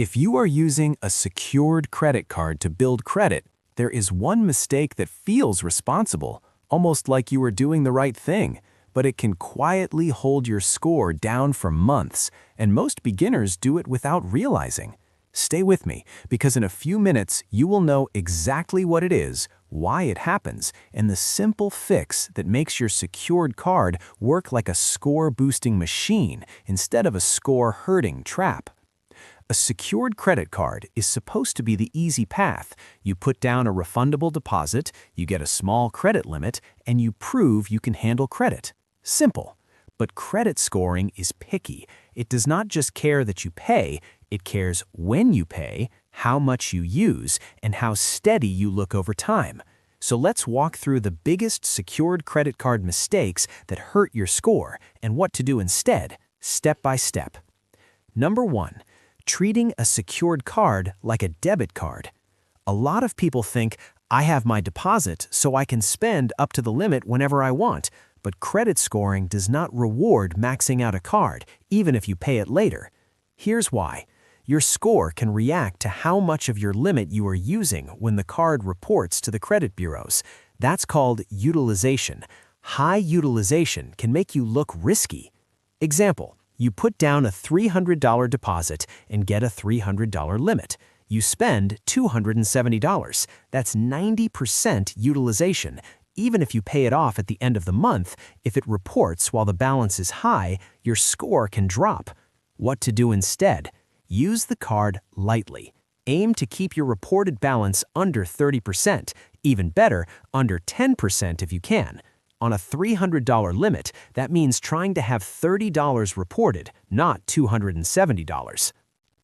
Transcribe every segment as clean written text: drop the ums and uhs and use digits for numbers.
If you are using a secured credit card to build credit, there is one mistake that feels responsible, almost like you are doing the right thing, but it can quietly hold your score down for months, and most beginners do it without realizing. Stay with me, because in a few minutes you will know exactly what it is, why it happens, and the simple fix that makes your secured card work like a score-boosting machine instead of a score-hurting trap. A secured credit card is supposed to be the easy path. You put down a refundable deposit, you get a small credit limit, and you prove you can handle credit. Simple. But credit scoring is picky. It does not just care that you pay, it cares when you pay, how much you use, and how steady you look over time. So let's walk through the biggest secured credit card mistakes that hurt your score and what to do instead, step by step. Number 1. Treating a secured card like a debit card. A lot of people think, I have my deposit so I can spend up to the limit whenever I want, but credit scoring does not reward maxing out a card, even if you pay it later. Here's why. Your score can react to how much of your limit you are using when the card reports to the credit bureaus. That's called utilization. High utilization can make you look risky. Example. You put down a $300 deposit and get a $300 limit. You spend $270. That's 90% utilization. Even if you pay it off at the end of the month, if it reports while the balance is high, your score can drop. What to do instead? Use the card lightly. Aim to keep your reported balance under 30%, even better, under 10% if you can. On a $300 limit, that means trying to have $30 reported, not $270.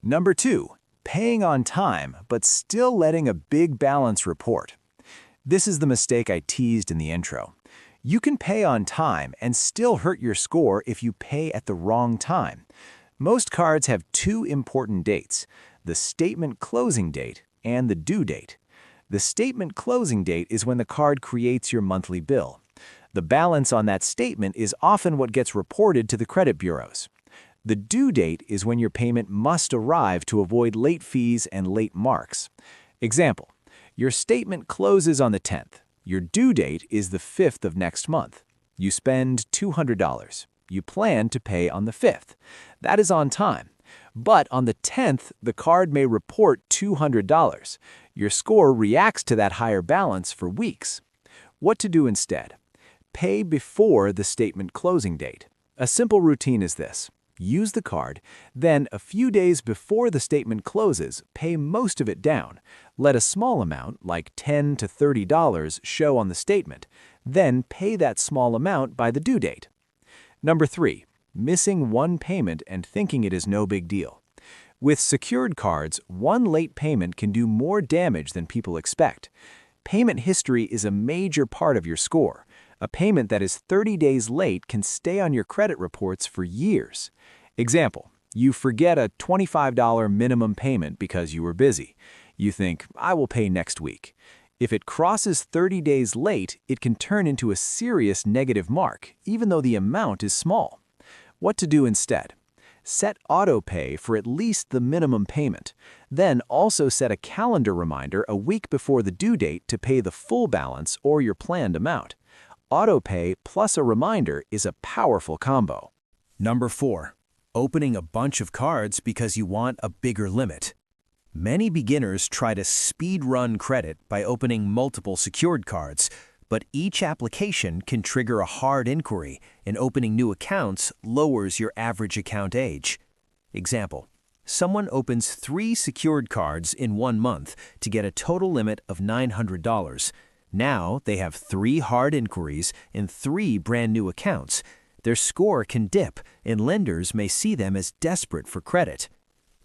Number 2. Paying on time, but still letting a big balance report. This is the mistake I teased in the intro. You can pay on time and still hurt your score if you pay at the wrong time. Most cards have two important dates, the statement closing date and the due date. The statement closing date is when the card creates your monthly bill. The balance on that statement is often what gets reported to the credit bureaus. The due date is when your payment must arrive to avoid late fees and late marks. Example, your statement closes on the 10th. Your due date is the 5th of next month. You spend $200. You plan to pay on the 5th. That is on time. But on the 10th, the card may report $200. Your score reacts to that higher balance for weeks. What to do instead? Pay before the statement closing date. A simple routine is this. Use the card, then a few days before the statement closes, pay most of it down. Let a small amount, like $10 to $30, show on the statement. Then pay that small amount by the due date. Number 3. Missing one payment and thinking it is no big deal. With secured cards, one late payment can do more damage than people expect. Payment history is a major part of your score. A payment that is 30 days late can stay on your credit reports for years. Example, you forget a $25 minimum payment because you were busy. You think, I will pay next week. If it crosses 30 days late, it can turn into a serious negative mark, even though the amount is small. What to do instead? Set auto pay for at least the minimum payment. Then also set a calendar reminder a week before the due date to pay the full balance or your planned amount. Auto pay plus a reminder is a powerful combo. Number 4. Opening a bunch of cards because you want a bigger limit. Many beginners try to speed run credit by opening multiple secured cards, but each application can trigger a hard inquiry, and opening new accounts lowers your average account age. Example, someone opens 3 secured cards in 1 month to get a total limit of $900. Now they have 3 hard inquiries and 3 brand new accounts. Their score can dip, and lenders may see them as desperate for credit.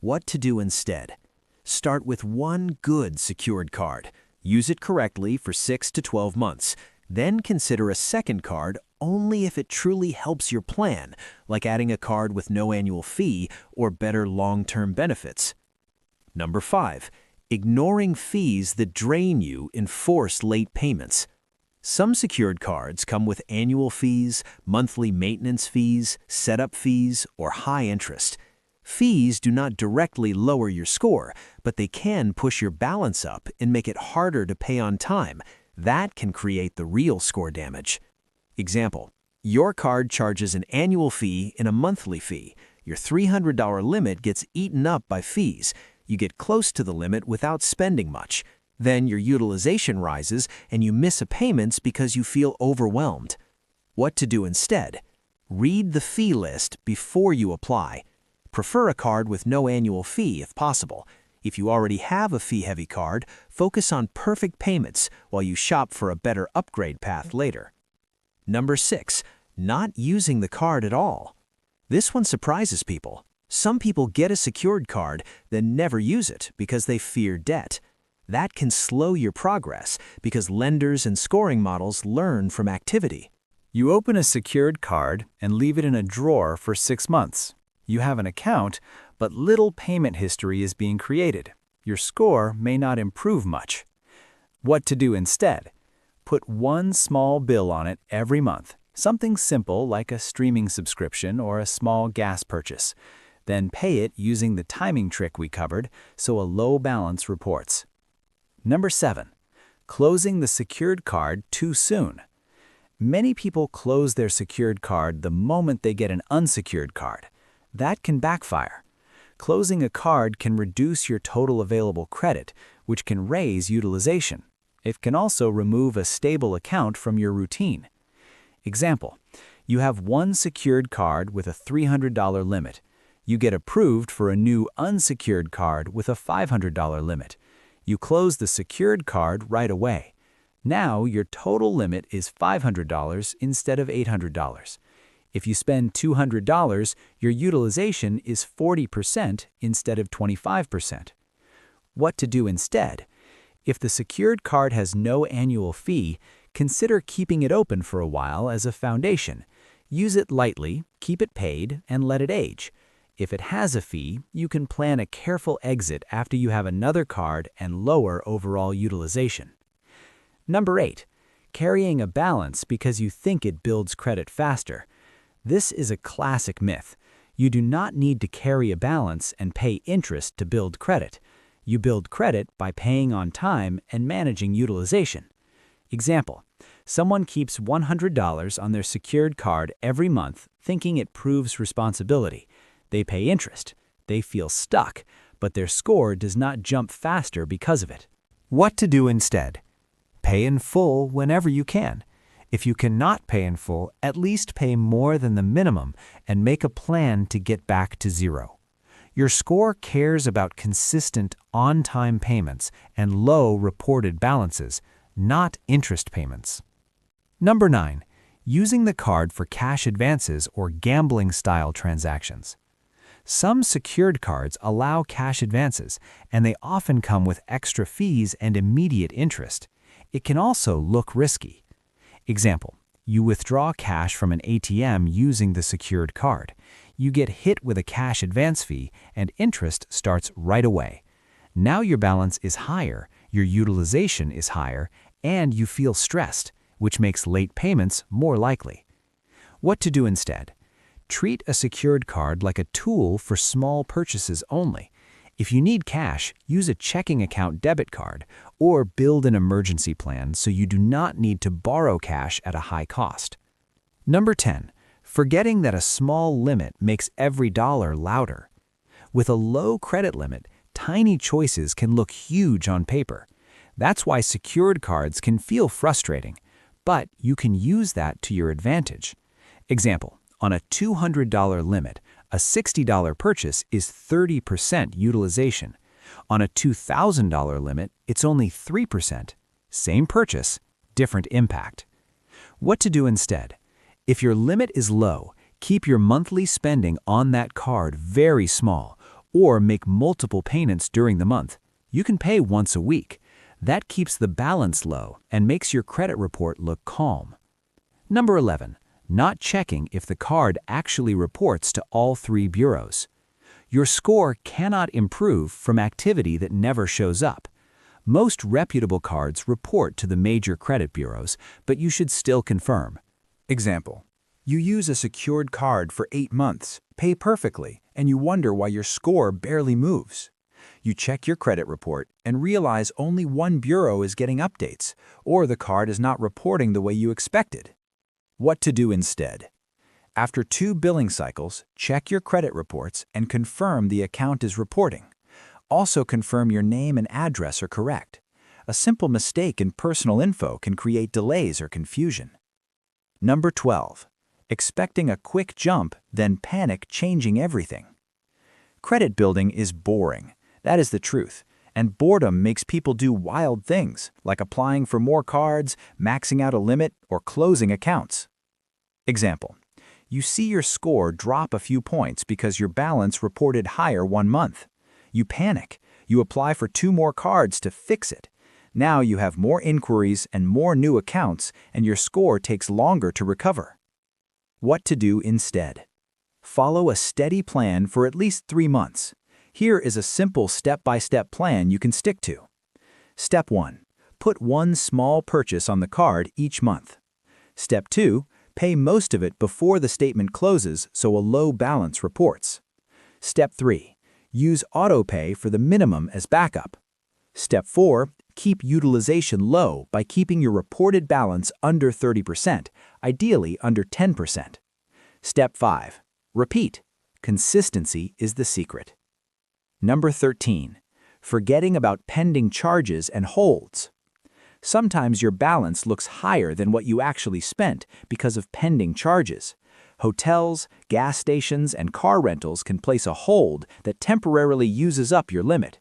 What to do instead? Start with one good secured card. Use it correctly for 6 to 12 months. Then consider a second card only if it truly helps your plan, like adding a card with no annual fee or better long-term benefits. Number 5. Ignoring fees that drain you and force late payments. Some secured cards come with annual fees, monthly maintenance fees, setup fees, or high interest. Fees do not directly lower your score, but they can push your balance up and make it harder to pay on time. That can create the real score damage. Example: your card charges an annual fee and a monthly fee. Your $300 limit gets eaten up by fees. You get close to the limit without spending much. Then your utilization rises and you miss payments because you feel overwhelmed. What to do instead? Read the fee list before you apply. Prefer a card with no annual fee if possible. If you already have a fee-heavy card, focus on perfect payments while you shop for a better upgrade path later. Number 6. Not using the card at all. This one surprises people. Some people get a secured card, then never use it because they fear debt. That can slow your progress because lenders and scoring models learn from activity. You open a secured card and leave it in a drawer for 6 months. You have an account, but little payment history is being created. Your score may not improve much. What to do instead? Put one small bill on it every month, something simple like a streaming subscription or a small gas purchase. Then pay it using the timing trick we covered, so a low balance reports. Number 7. Closing the secured card too soon. Many people close their secured card the moment they get an unsecured card. That can backfire. Closing a card can reduce your total available credit, which can raise utilization. It can also remove a stable account from your routine. Example: you have one secured card with a $300 limit. You get approved for a new unsecured card with a $500 limit. You close the secured card right away. Now your total limit is $500 instead of $800. If you spend $200, your utilization is 40% instead of 25%. What to do instead? If the secured card has no annual fee, consider keeping it open for a while as a foundation. Use it lightly, keep it paid, and let it age. If it has a fee, you can plan a careful exit after you have another card and lower overall utilization. Number 8. Carrying a balance because you think it builds credit faster. This is a classic myth. You do not need to carry a balance and pay interest to build credit. You build credit by paying on time and managing utilization. Example: someone keeps $100 on their secured card every month thinking it proves responsibility. They pay interest. They feel stuck, but their score does not jump faster because of it. What to do instead? Pay in full whenever you can. If you cannot pay in full, at least pay more than the minimum and make a plan to get back to zero. Your score cares about consistent, on-time payments and low reported balances, not interest payments. Number 9. Using the card for cash advances or gambling-style transactions. Some secured cards allow cash advances, and they often come with extra fees and immediate interest. It can also look risky. Example: you withdraw cash from an ATM using the secured card. You get hit with a cash advance fee, and interest starts right away. Now your balance is higher, your utilization is higher, and you feel stressed, which makes late payments more likely. What to do instead? Treat a secured card like a tool for small purchases only. If you need cash, use a checking account debit card or build an emergency plan so you do not need to borrow cash at a high cost. Number 10. Forgetting that a small limit makes every dollar louder. With a low credit limit, tiny choices can look huge on paper. That's why secured cards can feel frustrating, but you can use that to your advantage. Example: on a $200 limit, a $60 purchase is 30% utilization. On a $2,000 limit, it's only 3%. Same purchase, different impact. What to do instead? If your limit is low, keep your monthly spending on that card very small, or make multiple payments during the month. You can pay once a week. That keeps the balance low and makes your credit report look calm. Number 11. Not checking if the card actually reports to all 3 bureaus. Your score cannot improve from activity that never shows up. Most reputable cards report to the major credit bureaus, but you should still confirm. Example: You use a secured card for 8 months, pay perfectly, and you wonder why your score barely moves. You check your credit report and realize only one bureau is getting updates, or the card is not reporting the way you expected. What to do instead? After 2 billing cycles, check your credit reports and confirm the account is reporting. Also confirm your name and address are correct. A simple mistake in personal info can create delays or confusion. Number 12. Expecting a quick jump, then panic changing everything. Credit building is boring. That is the truth. And boredom makes people do wild things, like applying for more cards, maxing out a limit, or closing accounts. Example. You see your score drop a few points because your balance reported higher 1 month. You panic. You apply for 2 more cards to fix it. Now you have more inquiries and more new accounts, and your score takes longer to recover. What to do instead? Follow a steady plan for at least 3 months. Here is a simple step-by-step plan you can stick to. Step 1. Put one small purchase on the card each month. Step 2. Pay most of it before the statement closes so a low balance reports. Step 3. Use autopay for the minimum as backup. Step 4. Keep utilization low by keeping your reported balance under 30%, ideally under 10%. Step 5. Repeat. Consistency is the secret. Number 13. Forgetting about pending charges and holds. Sometimes your balance looks higher than what you actually spent because of pending charges. Hotels, gas stations, and car rentals can place a hold that temporarily uses up your limit.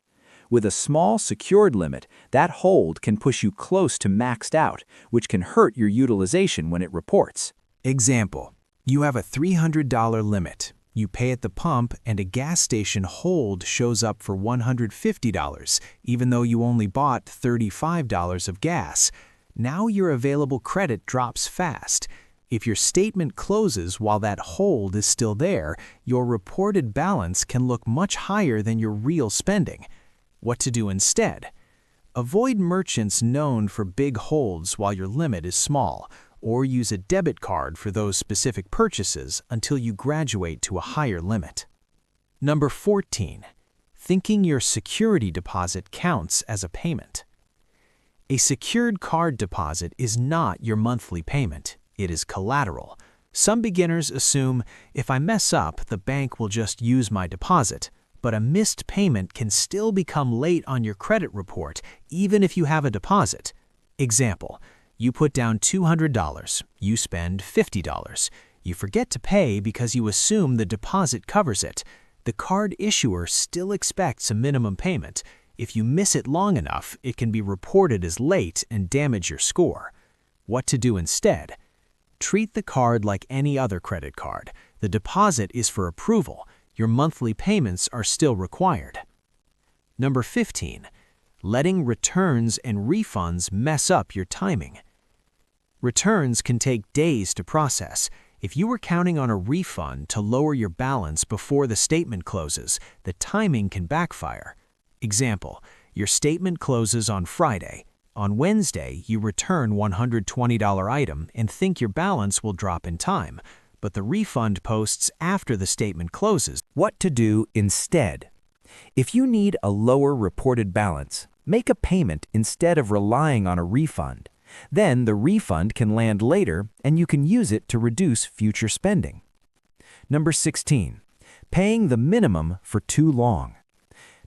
With a small secured limit, that hold can push you close to maxed out, which can hurt your utilization when it reports. Example. You have a $300 limit. You pay at the pump and a gas station hold shows up for $150, even though you only bought $35 of gas. Now your available credit drops fast. If your statement closes while that hold is still there, your reported balance can look much higher than your real spending. What to do instead? Avoid merchants known for big holds while your limit is small, or use a debit card for those specific purchases until you graduate to a higher limit. Number 14. Thinking your security deposit counts as a payment. A secured card deposit is not your monthly payment. It is collateral. Some beginners assume, if I mess up, the bank will just use my deposit. But a missed payment can still become late on your credit report, even if you have a deposit. Example, you put down $200, you spend $50. You forget to pay because you assume the deposit covers it. The card issuer still expects a minimum payment. If you miss it long enough, it can be reported as late and damage your score. What to do instead? Treat the card like any other credit card. The deposit is for approval. Your monthly payments are still required. Number 15. Letting returns and refunds mess up your timing. Returns can take days to process. If you were counting on a refund to lower your balance before the statement closes, the timing can backfire. Example, your statement closes on Friday. On Wednesday, you return $120 item and think your balance will drop in time, but the refund posts after the statement closes. What to do instead? If you need a lower reported balance, make a payment instead of relying on a refund. Then the refund can land later and you can use it to reduce future spending. Number 16. Paying the minimum for too long.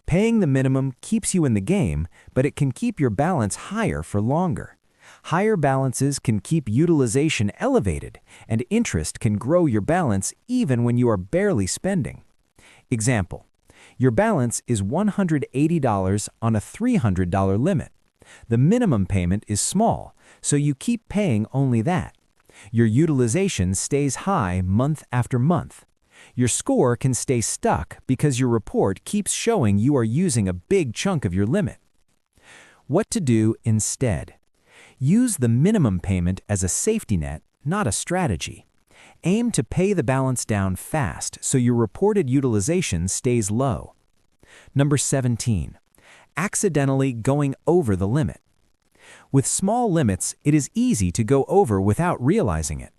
Paying the minimum keeps you in the game, but it can keep your balance higher for longer. Higher balances can keep utilization elevated, and interest can grow your balance even when you are barely spending. Example, your balance is $180 on a $300 limit. The minimum payment is small, so you keep paying only that. Your utilization stays high month after month. Your score can stay stuck because your report keeps showing you are using a big chunk of your limit. What to do instead? Use the minimum payment as a safety net, not a strategy. Aim to pay the balance down fast so your reported utilization stays low. Number 17. Accidentally going over the limit. With small limits, it is easy to go over without realizing it.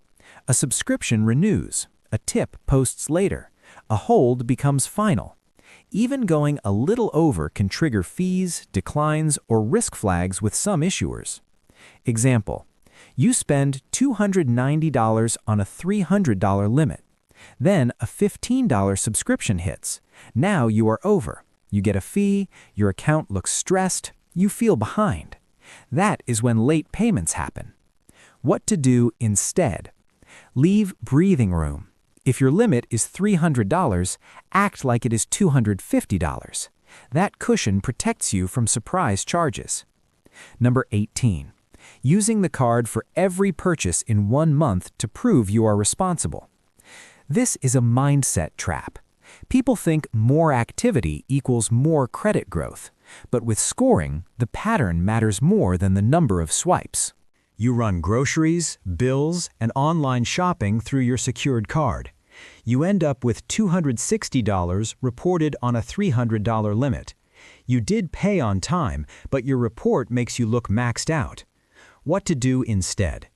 A subscription renews, a tip posts later, a hold becomes final. Even going a little over can trigger fees, declines, or risk flags with some issuers. Example: you spend $290 on a $300 limit. Then a $15 subscription hits. Now you are over. You get a fee, your account looks stressed, you feel behind. That is when late payments happen. What to do instead? Leave breathing room. If your limit is $300, act like it is $250. That cushion protects you from surprise charges. Number 18. Using the card for every purchase in 1 month to prove you are responsible. This is a mindset trap. People think more activity equals more credit growth, but with scoring, the pattern matters more than the number of swipes. You run groceries, bills, and online shopping through your secured card. You end up with $260 reported on a $300 limit. You did pay on time, but your report makes you look maxed out. What to do instead?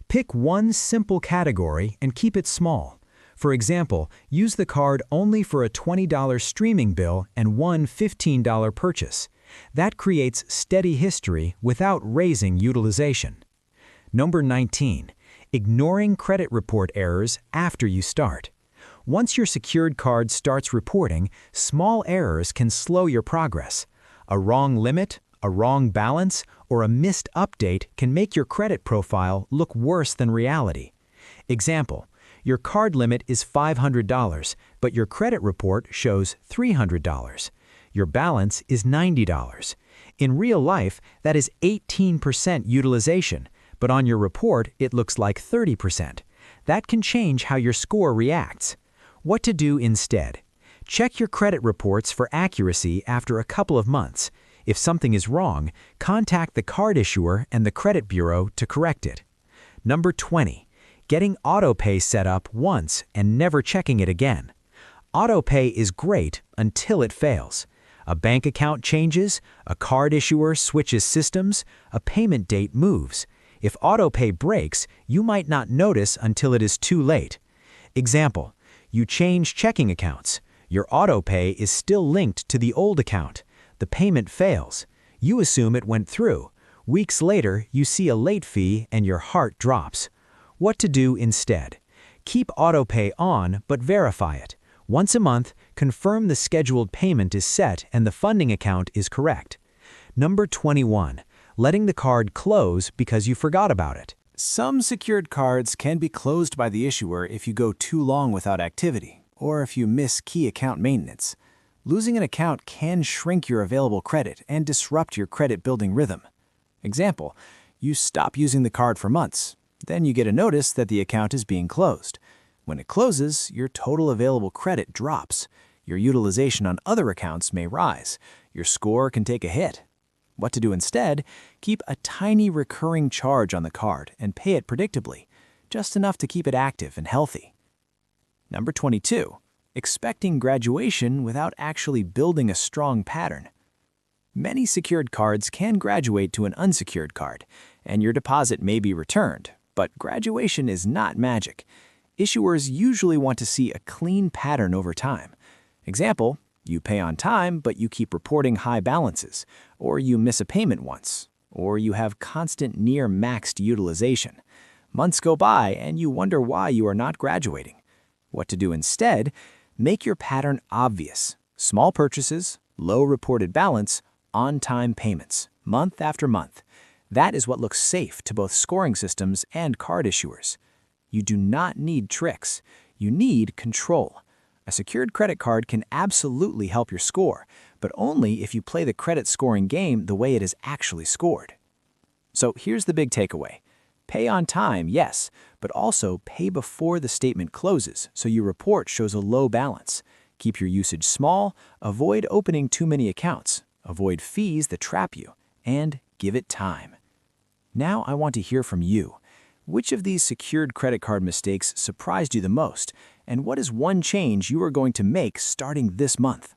Pick one simple category and keep it small. For example, use the card only for a $20 streaming bill and one $15 purchase. That creates steady history without raising utilization. Number 19. Ignoring credit report errors after you start. Once your secured card starts reporting, small errors can slow your progress. A wrong limit, a wrong balance, or a missed update can make your credit profile look worse than reality. Example: your card limit is $500, but your credit report shows $300. Your balance is $90. In real life, that is 18% utilization, but on your report, it looks like 30%. That can change how your score reacts. What to do instead? Check your credit reports for accuracy after a couple of months. If something is wrong, contact the card issuer and the credit bureau to correct it. Number 20. Getting autopay set up once and never checking it again. Autopay is great until it fails. A bank account changes, a card issuer switches systems, a payment date moves. If autopay breaks, you might not notice until it is too late. Example: you change checking accounts. Your autopay is still linked to the old account. The payment fails. You assume it went through. Weeks later, you see a late fee and your heart drops. What to do instead? Keep autopay on, but verify it. Once a month, confirm the scheduled payment is set and the funding account is correct. Number 21. Letting the card close because you forgot about it. Some secured cards can be closed by the issuer if you go too long without activity, or if you miss key account maintenance. Losing an account can shrink your available credit and disrupt your credit-building rhythm. Example: you stop using the card for months. Then you get a notice that the account is being closed. When it closes, your total available credit drops. Your utilization on other accounts may rise. Your score can take a hit. What to do instead? Keep a tiny recurring charge on the card and pay it predictably, just enough to keep it active and healthy. Number 22. Expecting graduation without actually building a strong pattern. Many secured cards can graduate to an unsecured card, and your deposit may be returned, but graduation is not magic. Issuers usually want to see a clean pattern over time. Example: you pay on time, but you keep reporting high balances, or you miss a payment once, or you have constant near-maxed utilization. Months go by, and you wonder why you are not graduating. What to do instead? Make your pattern obvious. Small purchases, low reported balance, on-time payments, month after month. That is what looks safe to both scoring systems and card issuers. You do not need tricks. You need control. A secured credit card can absolutely help your score, but only if you play the credit scoring game the way it is actually scored. So here's the big takeaway. Pay on time, yes, but also pay before the statement closes so your report shows a low balance. Keep your usage small, avoid opening too many accounts, avoid fees that trap you, and give it time. Now I want to hear from you. Which of these secured credit card mistakes surprised you the most, and what is one change you are going to make starting this month?